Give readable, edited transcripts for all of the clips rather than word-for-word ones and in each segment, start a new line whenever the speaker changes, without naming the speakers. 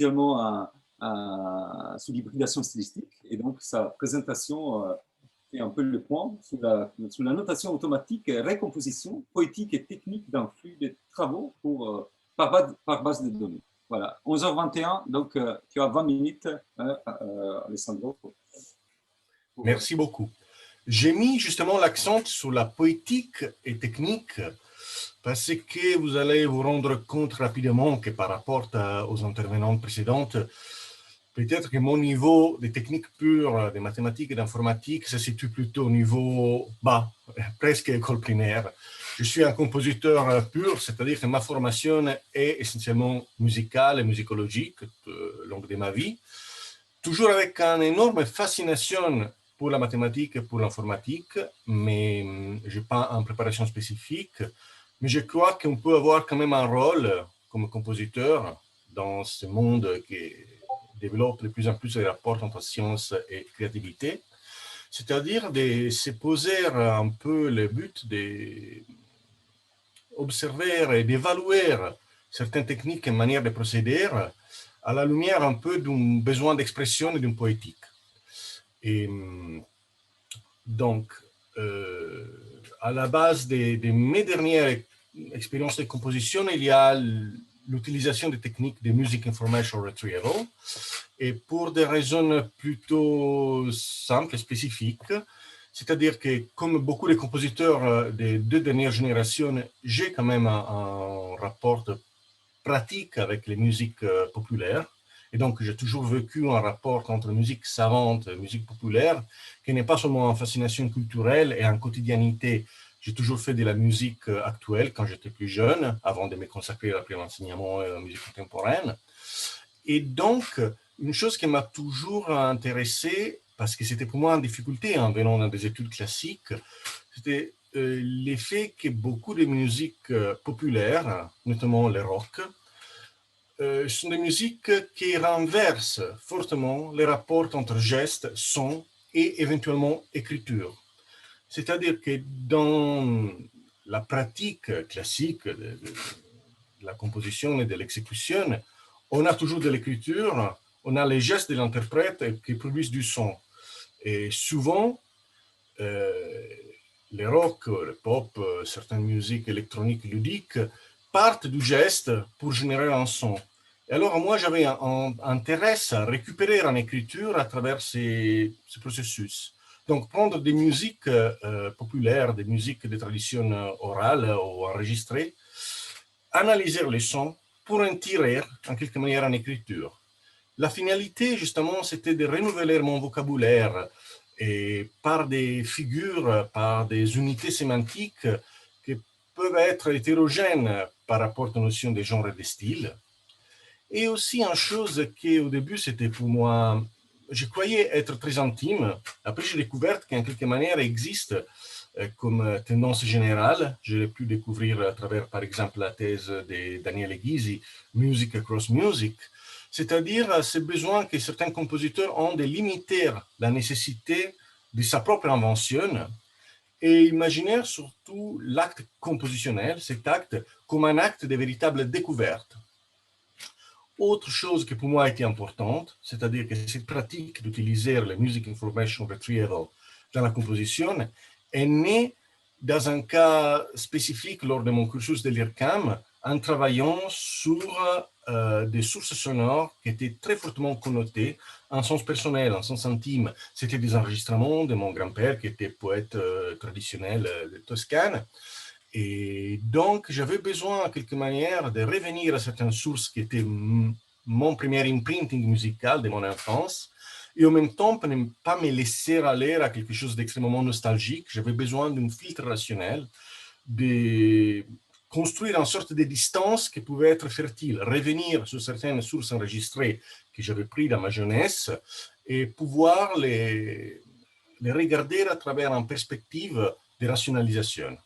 essentiellement sous l'hybridation stylistique. Et donc, sa présentation fait un peu le point sur la notation automatique, récomposition poétique et technique d'un flux de travaux par base de données. Voilà, 11h21, donc tu as 20 minutes, Alessandro.
Merci beaucoup. J'ai mis justement l'accent sur la poétique et technique parce que vous allez vous rendre compte rapidement que par rapport aux intervenantes précédentes, peut-être que mon niveau des techniques pures, des mathématiques et d'informatique, se situe plutôt au niveau bas, presque école primaire. Je suis un compositeur pur, c'est-à-dire que ma formation est essentiellement musicale et musicologique tout au long de ma vie, toujours avec une énorme fascination pour la mathématique et pour l'informatique, mais je n'ai pas une préparation spécifique. Mais je crois qu'on peut avoir quand même un rôle comme compositeur dans ce monde qui développe de plus en plus les rapports entre science et créativité, c'est-à-dire de se poser un peu le but d'observer et d'évaluer certaines techniques et manières de procéder à la lumière un peu d'un besoin d'expression et d'une poétique. Et donc, à la base de mes dernières expériences de composition, il y a l'utilisation des techniques de Music Information Retrieval, et pour des raisons plutôt simples et spécifiques, c'est-à-dire que comme beaucoup de compositeurs des deux dernières générations, j'ai quand même un rapport pratique avec les musiques populaires. Et donc, j'ai toujours vécu un rapport entre musique savante et musique populaire, qui n'est pas seulement une fascination culturelle et une quotidianité. J'ai toujours fait de la musique actuelle quand j'étais plus jeune, avant de me consacrer après l'enseignement et la musique contemporaine. Et donc, une chose qui m'a toujours intéressé, parce que c'était pour moi une difficulté en venant dans des études classiques, c'était l'effet que beaucoup de musiques populaires, notamment le rock, sont des musiques qui renversent fortement les rapports entre gestes, son et éventuellement écriture. C'est-à-dire que dans la pratique classique de la composition et de l'exécution, on a toujours de l'écriture, on a les gestes de l'interprète qui produisent du son. Et souvent, les rock, le pop, certaines musiques électroniques ludiques partent du geste pour générer un son. Et alors, moi, j'avais un intérêt à récupérer en écriture à travers ces processus. Donc, prendre des musiques populaires, des musiques de tradition orale ou enregistrées, analyser les sons pour en tirer, en quelque manière, en écriture. La finalité, justement, c'était de renouveler mon vocabulaire et par des figures, par des unités sémantiques qui peuvent être hétérogènes par rapport aux notions de genre et de style. Et aussi une chose qui, au début, c'était pour moi, je croyais être très intime. Après, j'ai découvert qu'en quelque manière existe comme tendance générale. Je l'ai pu découvrir à travers, par exemple, la thèse de Daniele Ghisi, Music Across Music, c'est-à-dire ce besoin que certains compositeurs ont de limiter la nécessité de sa propre invention et imaginer surtout l'acte compositionnel, cet acte, comme un acte de véritable découverte. Autre chose qui pour moi a été importante, c'est-à-dire que cette pratique d'utiliser le Music Information Retrieval dans la composition est née dans un cas spécifique lors de mon cursus de l'IRCAM en travaillant sur des sources sonores qui étaient très fortement connotées en sens personnel, en sens intime. C'était des enregistrements de mon grand-père qui était poète traditionnel de Toscane. Et donc, j'avais besoin, en quelque manière, de revenir à certaines sources qui étaient mon premier imprinting musical de mon enfance, et en même temps, pour ne pas me laisser aller à quelque chose d'extrêmement nostalgique, j'avais besoin d'un filtre rationnel, de construire une sorte de distance qui pouvait être fertile, revenir sur certaines sources enregistrées que j'avais prises dans ma jeunesse, et pouvoir les regarder à travers une perspective de rationalisation.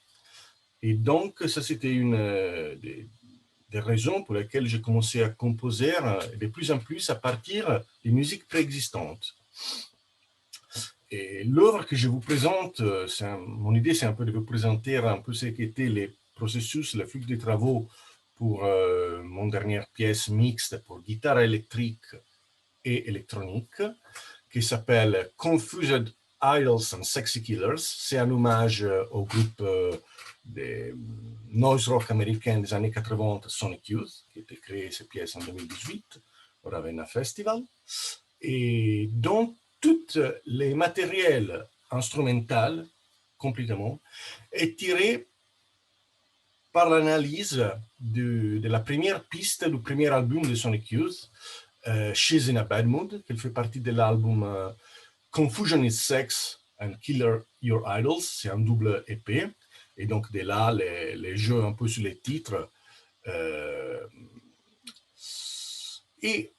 Et donc, ça, c'était une des raisons pour lesquelles j'ai commencé à composer de plus en plus à partir des musiques préexistantes. Et l'œuvre que je vous présente, mon idée, c'est un peu de vous présenter un peu ce qu'étaient les processus, le flux des travaux pour mon dernière pièce mixte pour guitare électrique et électronique, qui s'appelle Confused Idols and Sexy Killers. C'est un hommage au groupe des noise rock américain des années 80, Sonic Youth, qui a créé cette pièce en 2018 au Ravenna Festival. Et donc, tous les matériels instrumentaux, complètement, est tiré par l'analyse de la première piste du premier album de Sonic Youth, She's in a Bad Mood, qui fait partie de l'album Confusion is Sex and Killer Your Idols. C'est un double EP. Et donc, de là, les jeux un peu sur les titres. Et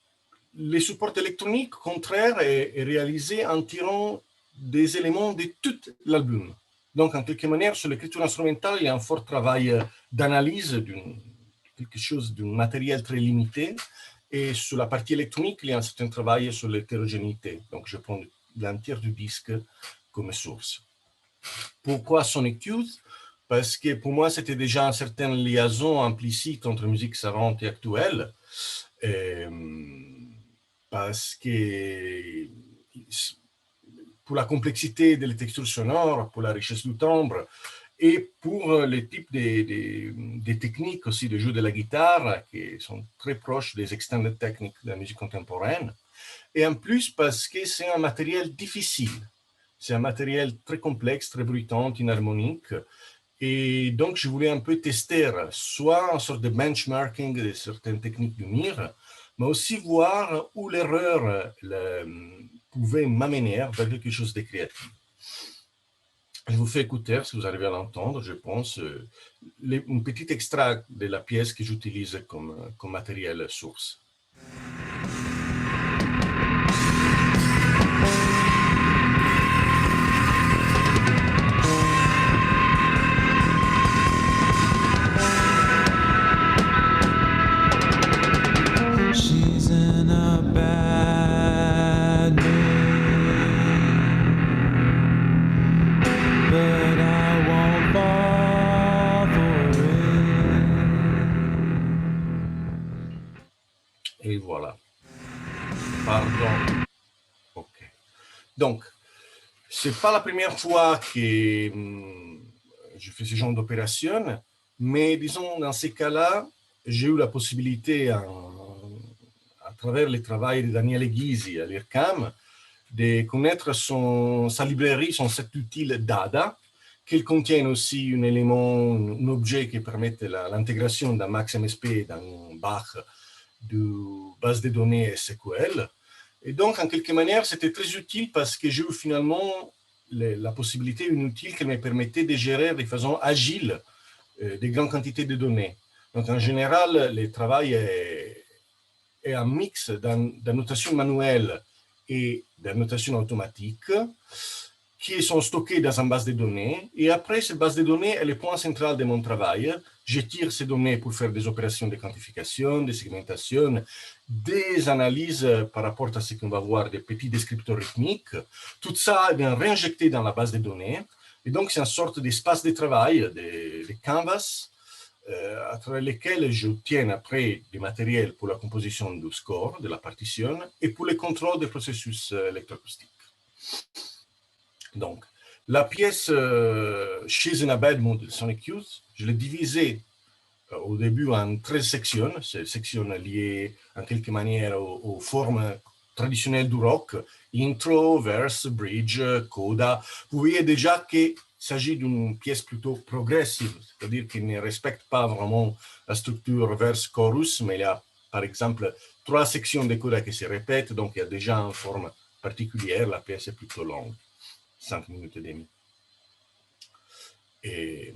le support électronique, au contraire, est réalisé en tirant des éléments de tout l'album. Donc, en quelque manière, sur l'écriture instrumentale, il y a un fort travail d'analyse quelque chose d'un matériel très limité. Et sur la partie électronique, il y a un certain travail sur l'hétérogénéité. Donc, je prends l'entier du disque comme source. Pourquoi Sonic Youth? Parce que pour moi, c'était déjà une certaine liaison implicite entre musique savante et actuelle. Parce que pour la complexité des textures sonores, pour la richesse du timbre, et pour les types des techniques aussi de jeu de la guitare, qui sont très proches des extended techniques de la musique contemporaine. Et en plus, parce que c'est un matériel difficile. C'est un matériel très complexe, très bruitant, inharmonique. Et donc, je voulais un peu tester soit une sorte de benchmarking de certaines techniques du MIR, mais aussi voir où l'erreur pouvait m'amener vers quelque chose de créatif. Je vous fais écouter, si vous arrivez à l'entendre, je pense, un petit extrait de la pièce que j'utilise comme matériel source. Et voilà. Pardon. OK. Donc, ce n'est pas la première fois que je fais ce genre d'opération, mais disons, dans ces cas-là, j'ai eu la possibilité, à travers le travail de Daniele Ghisi à l'IRCAM, de connaître sa librairie, son set utile DADA, qui contient aussi un élément, un objet qui permet l'intégration d'un Max MSP, d'un Bach, de base de données SQL. Et donc, en quelque manière, c'était très utile parce que j'ai eu finalement la possibilité, une outil qui me permettait de gérer de façon agile des grandes quantités de données. Donc, en général, le travail est un mix d'annotation manuelle et d'annotation automatique qui sont stockées dans une base de données. Et après, cette base de données est le point central de mon travail. Je tire ces données pour faire des opérations de quantification, de segmentation, des analyses par rapport à ce qu'on va voir, des petits descripteurs rythmiques. Tout ça est bien réinjecté dans la base de données. Et donc, c'est une sorte d'espace de travail, de canvas, à travers lesquels j'obtiens après du matériel pour la composition du score, de la partition, et pour le contrôle des processus électroacoustiques. Donc, la pièce She's in a Bad Mood de Sonic Youth, je l'ai divisée au début en 13 sections, ces sections liées en quelque manière aux formes traditionnelles du rock, intro, verse, bridge, coda. Vous voyez déjà qu'il s'agit d'une pièce plutôt progressive, c'est-à-dire qu'il ne respecte pas vraiment la structure verse-chorus, mais il y a par exemple 3 sections de coda qui se répètent, donc il y a déjà une forme particulière, la pièce est plutôt longue. 5 minutes et demie. Et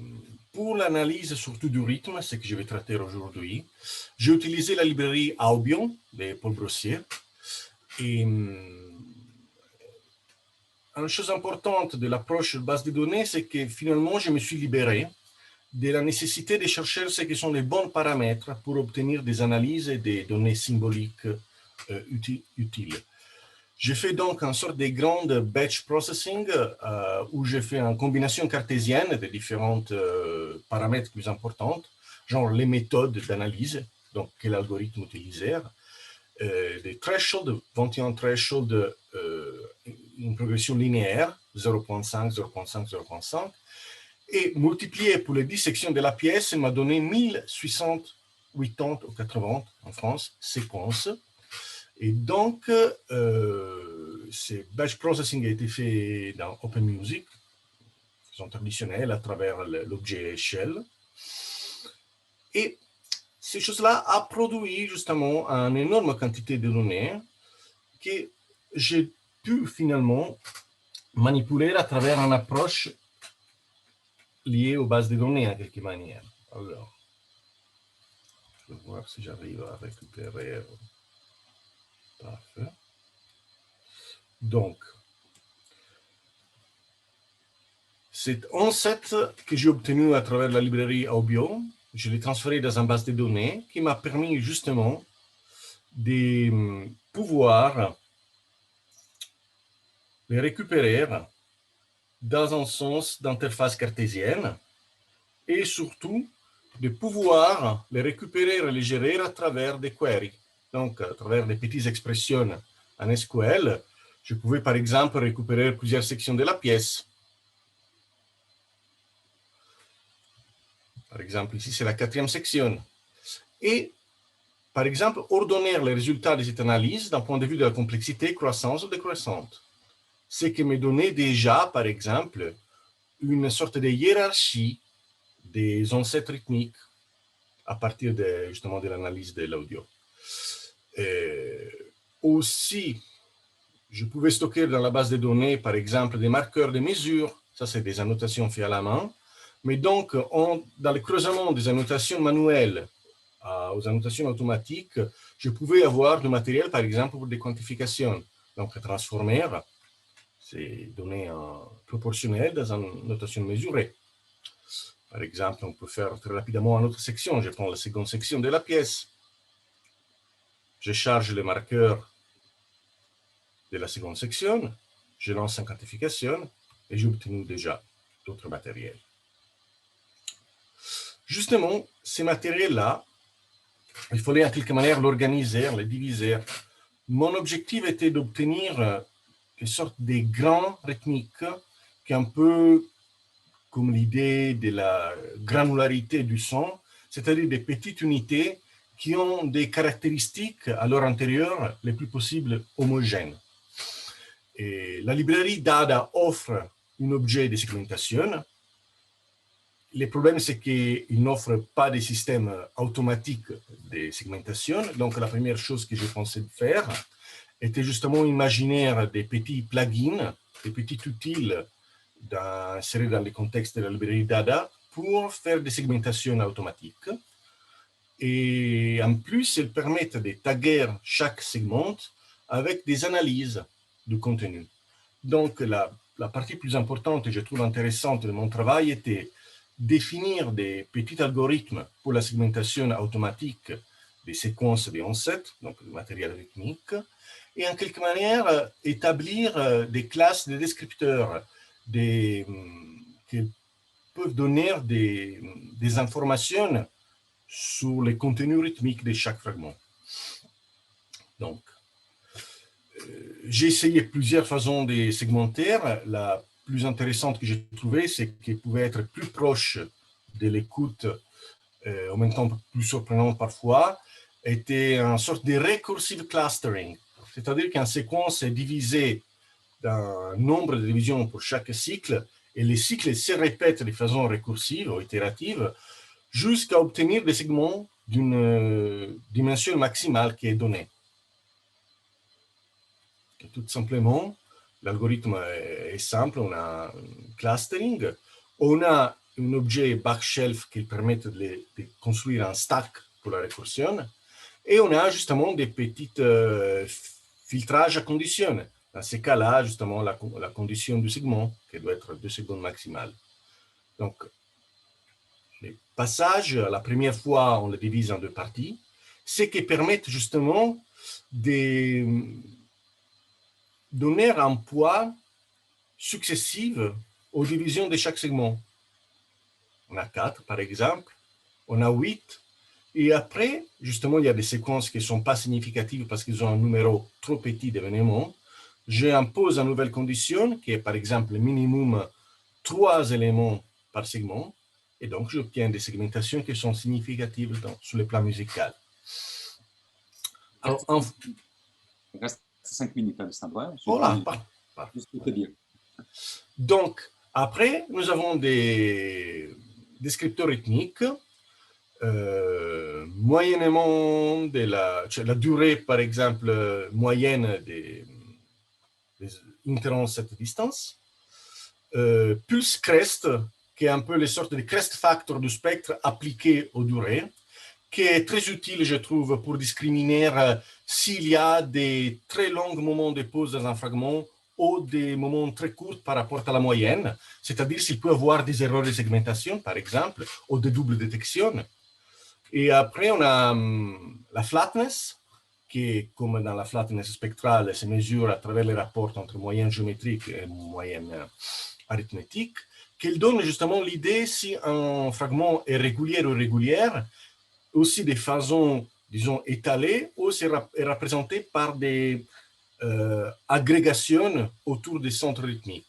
pour l'analyse surtout du rythme, ce que je vais traiter aujourd'hui, j'ai utilisé la librairie Aubion de Paul Brossier. Et une chose importante de l'approche de base de données, c'est que finalement, je me suis libéré de la nécessité de chercher ce qui sont les bons paramètres pour obtenir des analyses et des données symboliques utiles. J'ai fait donc une sorte de grande batch processing où j'ai fait une combinaison cartésienne de différents paramètres plus importants. genre les méthodes d'analyse, donc quel algorithme utiliser, des thresholds, 21 thresholds, une progression linéaire, 0.5, 0.5, 0.5, et multiplié pour les 10 sections de la pièce, il m'a donné 1880 ou 80 en France, séquences. Et donc, ce batch processing a été fait dans OpenMusic, façon traditionnelle, à travers l'objet shell. Et ces choses-là a produit justement une énorme quantité de données que j'ai pu finalement manipuler à travers une approche liée aux bases de données en quelque manière. Alors, je vais voir si j'arrive à récupérer. Parfait. Donc, cet onset que j'ai obtenu à travers la librairie Aubio, je l'ai transféré dans une base de données qui m'a permis justement de pouvoir les récupérer dans un sens d'interface cartésienne et surtout de pouvoir les récupérer et les gérer à travers des queries. Donc, à travers des petites expressions en SQL, je pouvais par exemple récupérer plusieurs sections de la pièce. Par exemple, ici, c'est la 4e section. Et, par exemple, ordonner les résultats de cette analyse d'un point de vue de la complexité croissante ou décroissante. Ce qui me donnait déjà, par exemple, une sorte de hiérarchie des ancêtres rythmiques à partir justement de l'analyse de l'audio. Aussi, je pouvais stocker dans la base de données, par exemple, des marqueurs de mesure. Ça, c'est des annotations faites à la main. Mais donc, dans le creusement des annotations manuelles aux annotations automatiques, je pouvais avoir du matériel, par exemple, pour des quantifications. Donc, transformer ces données proportionnelles dans une notation mesurée. Par exemple, on peut faire très rapidement une autre section. Je prends la seconde section de la pièce. Je charge les marqueurs de la seconde section. Je lance une quantification et j'ai obtenu déjà d'autres matériels. Justement, ces matériels-là, il fallait en quelque manière l'organiser, les diviser. Mon objectif était d'obtenir une sorte de grands rythmiques qui est un peu comme l'idée de la granularité du son, c'est-à-dire des petites unités qui ont des caractéristiques à leur intérieur les plus possibles homogènes. Et la librairie Dada offre un objet de segmentation. Le problème, c'est qu'il n'offre pas de système automatique de segmentation. Donc, la première chose que j'ai pensé de faire était justement imaginer des petits plugins, des petits outils insérés dans le contexte de la librairie Dada pour faire des segmentations automatiques. Et en plus, elles permettent de taguer chaque segment avec des analyses du contenu. Donc, la partie plus importante et je trouve intéressante de mon travail était définir des petits algorithmes pour la segmentation automatique des séquences de onset, donc du matériel rythmique, et en quelque manière établir des classes de descripteurs qui peuvent donner des informations sur les contenus rythmiques de chaque fragment. Donc, j'ai essayé plusieurs façons de segmenter. La plus intéressante que j'ai trouvée, c'est qu'elle pouvait être plus proche de l'écoute, en même temps plus surprenante parfois, était une sorte de recursive clustering. C'est-à-dire qu'une séquence est divisée d'un nombre de divisions pour chaque cycle, et les cycles se répètent de façon récursive ou itérative jusqu'à obtenir des segments d'une dimension maximale qui est donnée. Et tout simplement, l'algorithme est simple, on a un clustering, on a un objet backshelf qui permet de construire un stack pour la récursion, et on a justement des petits filtrages à conditions. Dans ces cas-là, justement, la condition du segment, qui doit être 2 secondes maximales. Donc, les passages, la première fois, on le divise en 2 parties, ce qui permet justement de donner un poids successif aux divisions de chaque segment. On a 4, par exemple, on a 8. Et après, justement, il y a des séquences qui ne sont pas significatives parce qu'ils ont un numéro trop petit d'événements. J'impose une nouvelle condition qui est par exemple minimum 3 éléments par segment. Et donc, j'obtiens des segmentations qui sont significatives sur le plan musical. Alors,
il reste 5 minutes, Alessandro.
Voilà.
Juste pour te dire.
Donc, après, nous avons des descripteurs rythmiques. Moyennement de la durée, par exemple, moyenne des interromps cette distance. Pulse crest, qui est un peu les sortes de crest factor du spectre appliqué aux durées, qui est très utile, je trouve, pour discriminer s'il y a des très longs moments de pause dans un fragment ou des moments très courts par rapport à la moyenne, c'est-à-dire s'il peut y avoir des erreurs de segmentation, par exemple, ou de double détection. Et après, on a la flatness, qui est comme dans la flatness spectrale, se mesure à travers les rapports entre moyenne géométrique et moyenne arithmétique, qui donne justement l'idée si un fragment est régulier ou irrégulier, aussi des façons, disons, étalées, ou c'est représenté par des agrégations autour des centres rythmiques.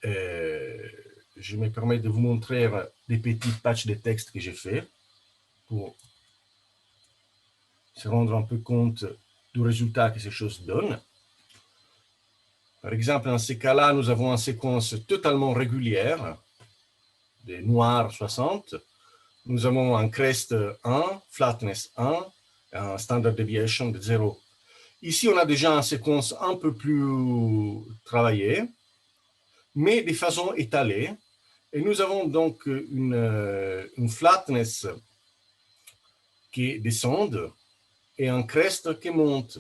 Je me permets de vous montrer des petits patchs de texte que j'ai fait pour se rendre un peu compte du résultat que ces choses donnent. Par exemple, dans ces cas-là, nous avons une séquence totalement régulière de noir 60. Nous avons un crest 1, flatness 1, un standard deviation de 0. Ici, on a déjà une séquence un peu plus travaillée, mais de façon étalée. Et nous avons donc une flatness qui descend et un crest qui monte.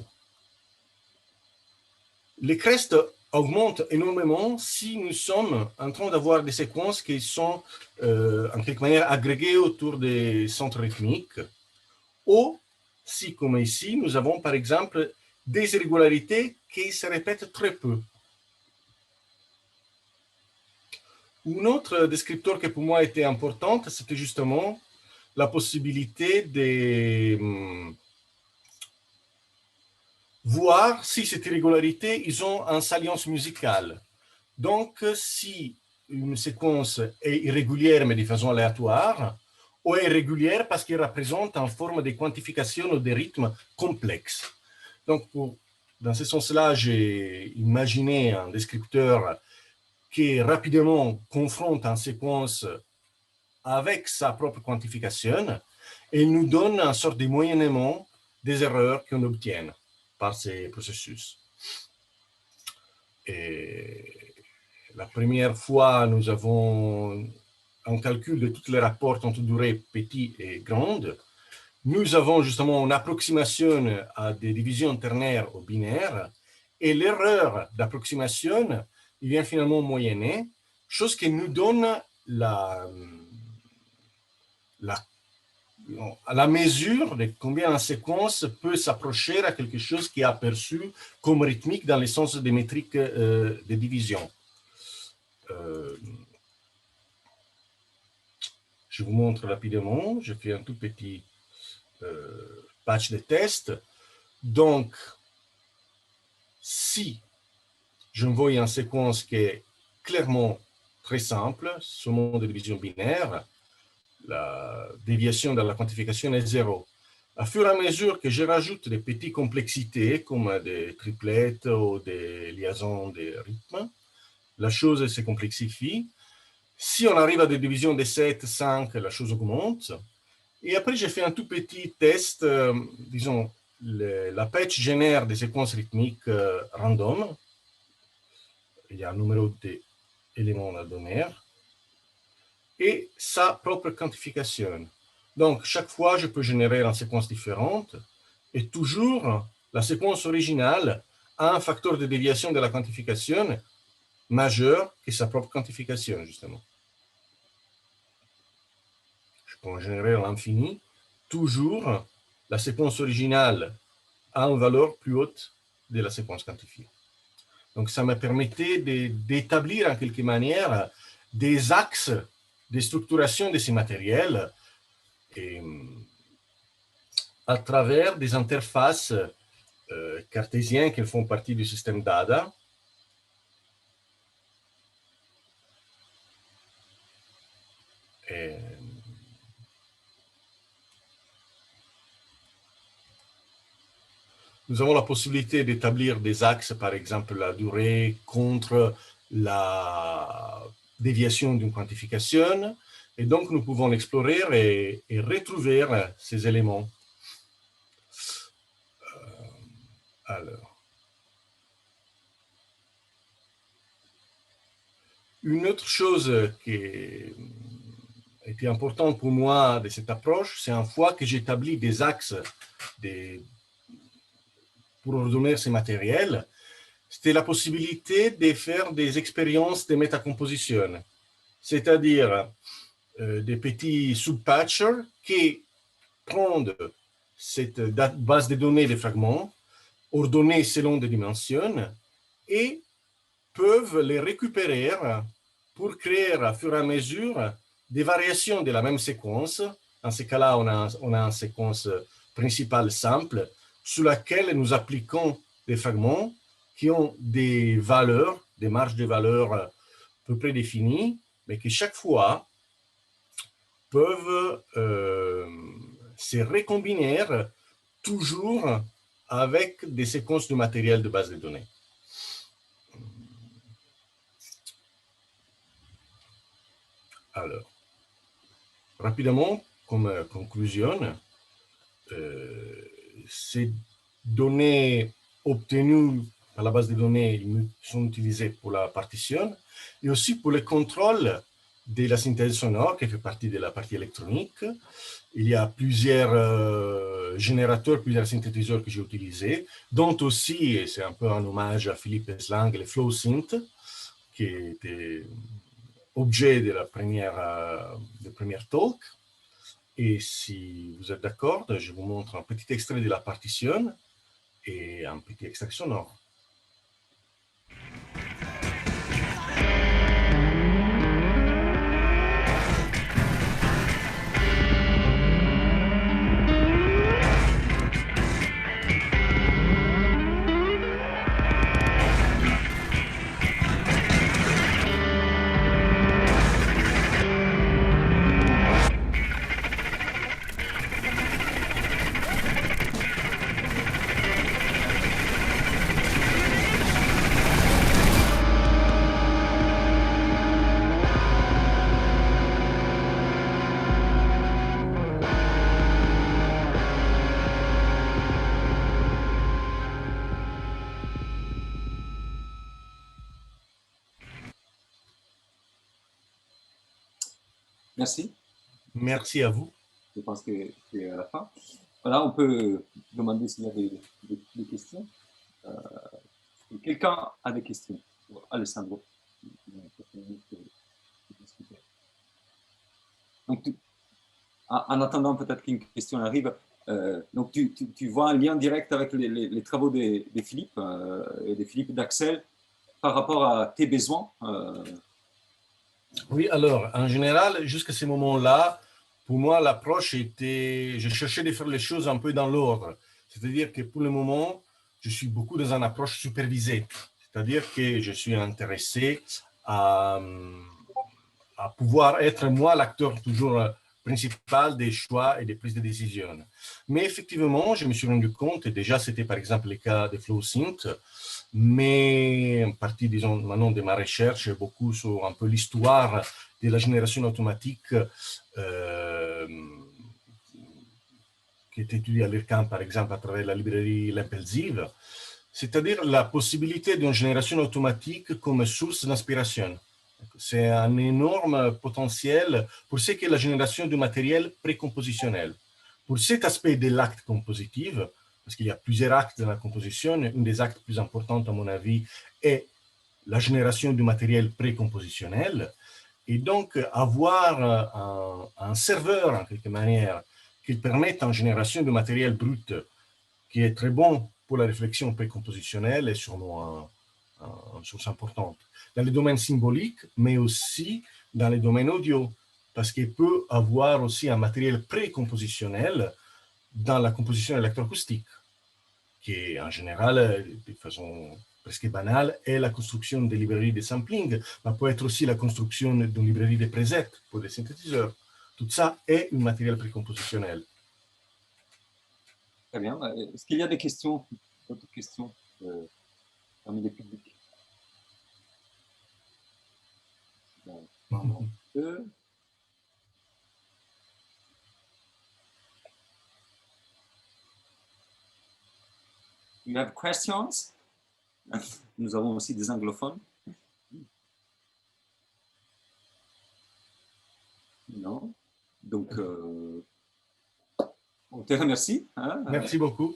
Les crestes augmentent énormément si nous sommes en train d'avoir des séquences qui sont en quelque manière agrégées autour des centres rythmiques, ou si, comme ici, nous avons par exemple des irrégularités qui se répètent très peu. Un autre descripteur qui pour moi était important, c'était justement la possibilité de voir si cette irrégularité, ils ont une salience musicale. Donc, si une séquence est irrégulière mais de façon aléatoire, ou est régulière parce qu'elle représente en forme de quantification de rythmes complexes. Donc, dans ce sens-là, j'ai imaginé un descripteur qui rapidement confronte une séquence avec sa propre quantification et nous donne une sorte de moyennement des erreurs qu'on obtient par ces processus. Et la première fois, nous avons un calcul de tous les rapports entre durées petites et grandes. Nous avons justement une approximation à des divisions ternaires ou binaires, et l'erreur d'approximation vient finalement moyenner, chose qui nous donne la mesure de combien une séquence peut s'approcher à quelque chose qui est aperçu comme rythmique dans le sens des métriques de division. Je vous montre rapidement, je fais un tout petit patch de test. Donc, si j'envoie une séquence qui est clairement très simple, seulement de division binaire, la déviation de la quantification est 0. À fur et à mesure que je rajoute des petites complexités, comme des triplettes ou des liaisons de rythmes, la chose se complexifie. Si on arrive à des divisions de 7, 5, la chose augmente. Et après, j'ai fait un tout petit test, disons, la patch génère des séquences rythmiques random. Il y a un numéro d'éléments à donner. Et sa propre quantification. Donc, chaque fois, je peux générer une séquence différente et toujours, la séquence originale a un facteur de déviation de la quantification majeur que sa propre quantification, justement. Je peux en générer à l'infini. Toujours, la séquence originale a une valeur plus haute de la séquence quantifiée. Donc, ça me permettait d'établir en quelque manière des axes des structurations de ces matériels et, à travers des interfaces cartésiennes qui font partie du système DADA. Et, nous avons la possibilité d'établir des axes, par exemple la durée contre la déviation d'une quantification, et donc nous pouvons l'explorer et retrouver ces éléments. Alors, une autre chose qui était importante pour moi de cette approche, c'est une fois que j'établis des axes pour ordonner ces matériels, c'était la possibilité de faire des expériences de métacomposition, c'est-à-dire des petits subpatchers qui prennent cette base de données de fragments, ordonnés selon des dimensions, et peuvent les récupérer pour créer à fur et à mesure des variations de la même séquence. Dans ce cas-là, on a une séquence principale simple sur laquelle nous appliquons des fragments qui ont des valeurs, des marges de valeurs à peu près définies, mais qui chaque fois peuvent se recombiner toujours avec des séquences de matériel de base de données. Alors, rapidement, comme conclusion, ces données obtenues par la base de données sont utilisées pour la partition et aussi pour le contrôle de la synthèse sonore qui fait partie de la partie électronique. Il y a plusieurs générateurs, plusieurs synthétiseurs que j'ai utilisés, dont aussi, et c'est un peu un hommage à Philippe Eslang, les Flow Synth, qui était objet de la première talk. Et si vous êtes d'accord, je vous montre un petit extrait de la partition et un petit extrait sonore.
Merci.
Merci à vous.
Je pense que c'est à la fin. Voilà, on peut demander s'il y a des questions. Quelqu'un a des questions? Alessandro. Donc, en attendant peut-être qu'une question arrive, donc tu vois un lien direct avec les travaux de Philippe et de Philippe d'Axel par rapport à tes besoins.
Oui, alors, en général, jusqu'à ce moment-là, pour moi, l'approche était, je cherchais de faire les choses un peu dans l'ordre. C'est-à-dire que pour le moment, je suis beaucoup dans une approche supervisée. C'est-à-dire que je suis intéressé à pouvoir être, moi, l'acteur toujours principal des choix et des prises de décision. Mais effectivement, je me suis rendu compte, et déjà c'était par exemple le cas de FlowSynth, mais en partie, disons, maintenant de ma recherche, beaucoup sur un peu l'histoire de la génération automatique qui est étudiée à l'IRCAM, par exemple, à travers la librairie L'Impulsive, c'est-à-dire la possibilité d'une génération automatique comme source d'inspiration. C'est un énorme potentiel pour ce qui est la génération du matériel précompositionnel. Pour cet aspect de l'acte compositif, parce qu'il y a plusieurs actes dans la composition, un des actes plus importants, à mon avis, est la génération du matériel précompositionnel. Et donc, avoir un serveur, en quelque manière, qui permette une génération de matériel brut qui est très bon pour la réflexion précompositionnelle est sûrement une source importante. Dans les domaines symboliques, mais aussi dans les domaines audio, parce qu'il peut avoir aussi un matériel précompositionnel dans la composition électroacoustique, qui est en général, de façon presque banale, est la construction des librairies de sampling, mais peut être aussi la construction d'une librairie de presets pour des synthétiseurs. Tout ça est un matériel précompositionnel.
Très bien. Est-ce qu'il y a des questions, d'autres questions parmi les publics? You have questions? Nous avons aussi des anglophones. Non. Donc, on te remercie. Hein,
Merci beaucoup.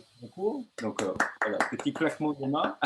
Donc, voilà, petit claquement de main.